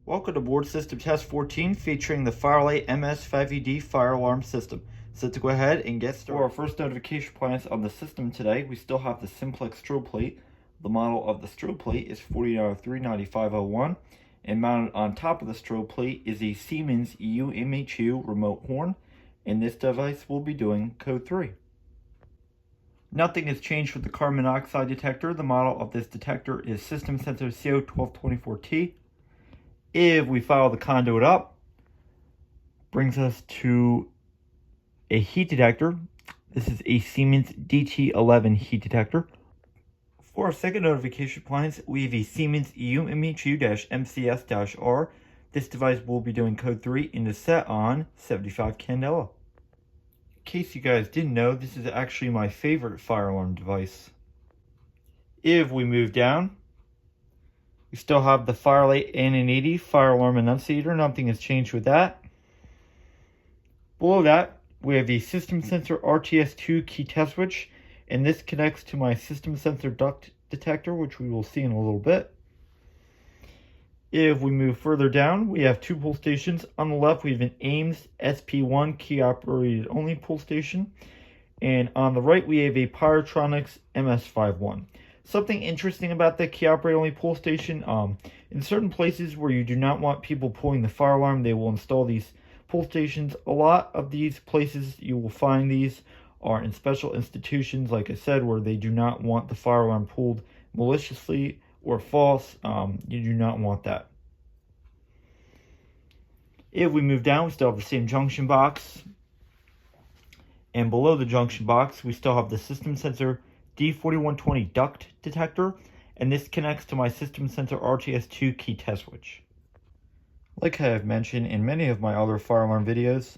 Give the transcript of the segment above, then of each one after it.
Welcome to Board System Test 14 featuring the Lite MS-5UD fire alarm system. So to go ahead and get started. For our first notification appliance on the system today, we still have the simplex strobe plate. The model of the strobe plate is 40.39501, and mounted on top of the strobe plate is a Siemens UMHU remote horn, and this device will be doing code 3. Nothing has changed with the carbon monoxide detector. The model of this detector is System Sensor CO1224T. If we follow the conduit up, brings us to a heat detector. This is a Siemens DT11 heat detector. For our second notification appliance, we have a Siemens UMHU-MCS-R. This device will be doing code 3 and is set on 75 candela. In case you guys didn't know, this is actually my favorite fire alarm device. If we move down, we still have the Lite NN80 fire alarm annunciator. Nothing has changed with that. Below that, we have the System Sensor RTS2 key test switch, and this connects to my System Sensor duct detector, which we will see in a little bit. If we move further down, we have two pull stations. On the left, we have an Ames SP1 key operated only pull station, and on the right, we have a Pyrotronics MS-5UD. Something interesting about the key operated only pull station, in certain places where you do not want people pulling the fire alarm, they will install these pull stations. A lot of these places you will find these are in special institutions, like I said, where they do not want the fire alarm pulled maliciously or false. You do not want that. If we move down, we still have the same junction box, and below the junction box we still have the System Sensor D4120 duct detector, and this connects to my System Sensor RTS2 key test switch. Like I have mentioned in many of my other fire alarm videos,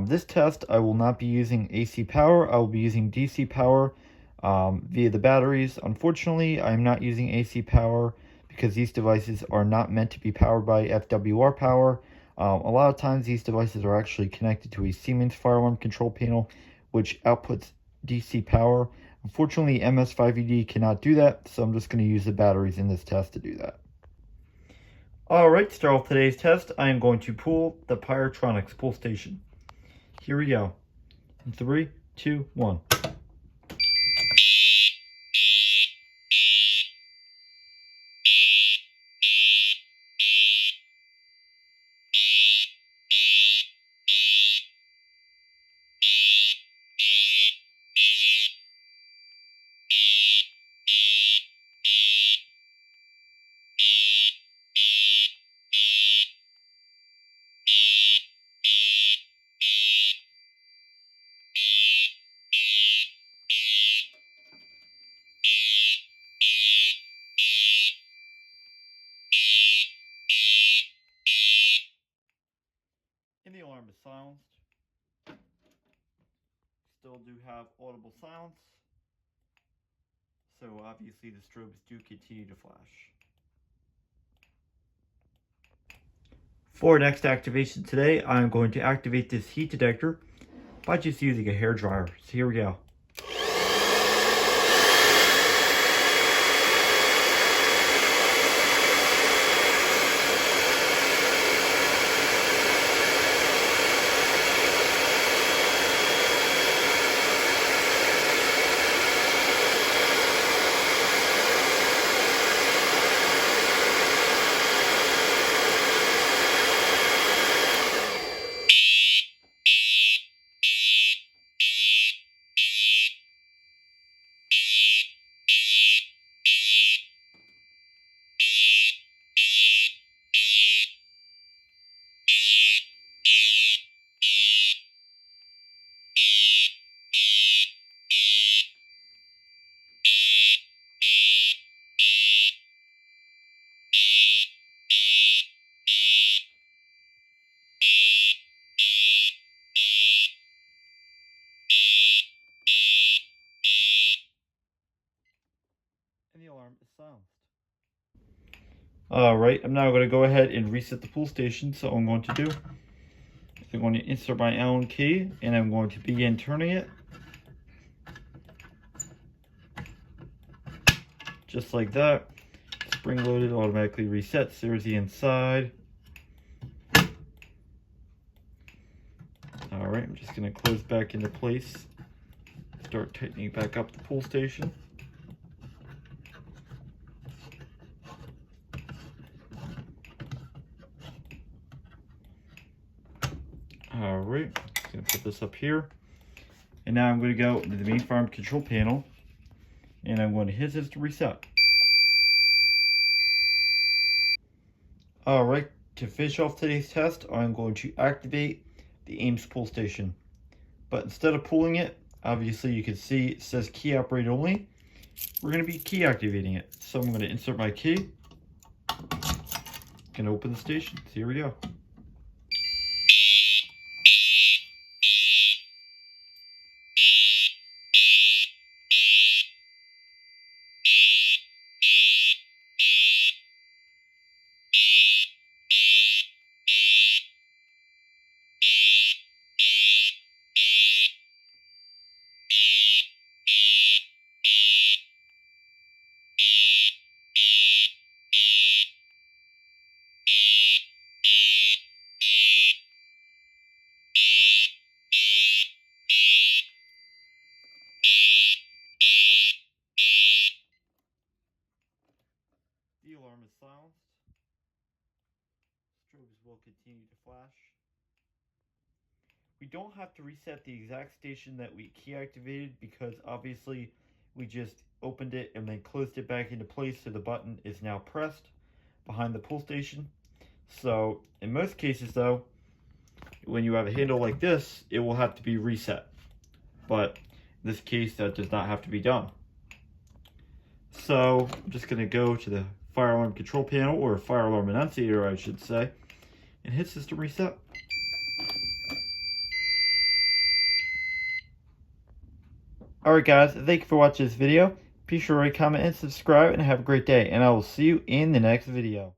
this test I will not be using AC power. I will be using DC power via the batteries. Unfortunately, I am not using AC power because these devices are not meant to be powered by FWR power. A lot of times these devices are actually connected to a Siemens fire alarm control panel, which outputs DC power. Unfortunately, MS-5UD cannot do that, so I'm just going to use the batteries in this test to do that. Alright, to start off today's test, I am going to pull the Pyrotronics pull station. Here we go. In 3, 2, 1. And the alarm is silenced. Still do have audible silence, so obviously the strobes do continue to flash. For next activation today, I'm going to activate this heat detector by just using a hairdryer. So here we go. And the alarm is silenced. Alright, I'm now going to go ahead and reset the pull station. So what I'm going to do is I'm going to insert my Allen key, and I'm going to begin turning it. Just like that. Spring loaded, automatically resets. There's the inside. going to close back into place. Start tightening back up the pull station. Alright, just going to put this up here. And now I'm going to go to the main firearm control panel, and I'm going to hit this to reset. Alright, to finish off today's test, I'm going to activate the AIMS pull station. But instead of pulling it, obviously you can see it says key operated only. We're going to be key activating it. So I'm going to insert my key. Going to open the station. So here we go. The alarm is silenced. Strobes will continue to flash. We don't have to reset the exact station that we key activated because obviously we just opened it and then closed it back into place, so the button is now pressed behind the pull station. So in most cases though, when you have a handle like this, it will have to be reset. But in this case, that does not have to be done. So I'm just going to go to the fire alarm control panel, or fire alarm annunciator I should say, and hit system reset. Alright guys, thank you for watching this video. Be sure to rate, comment, and subscribe, and have a great day. And I will see you in the next video.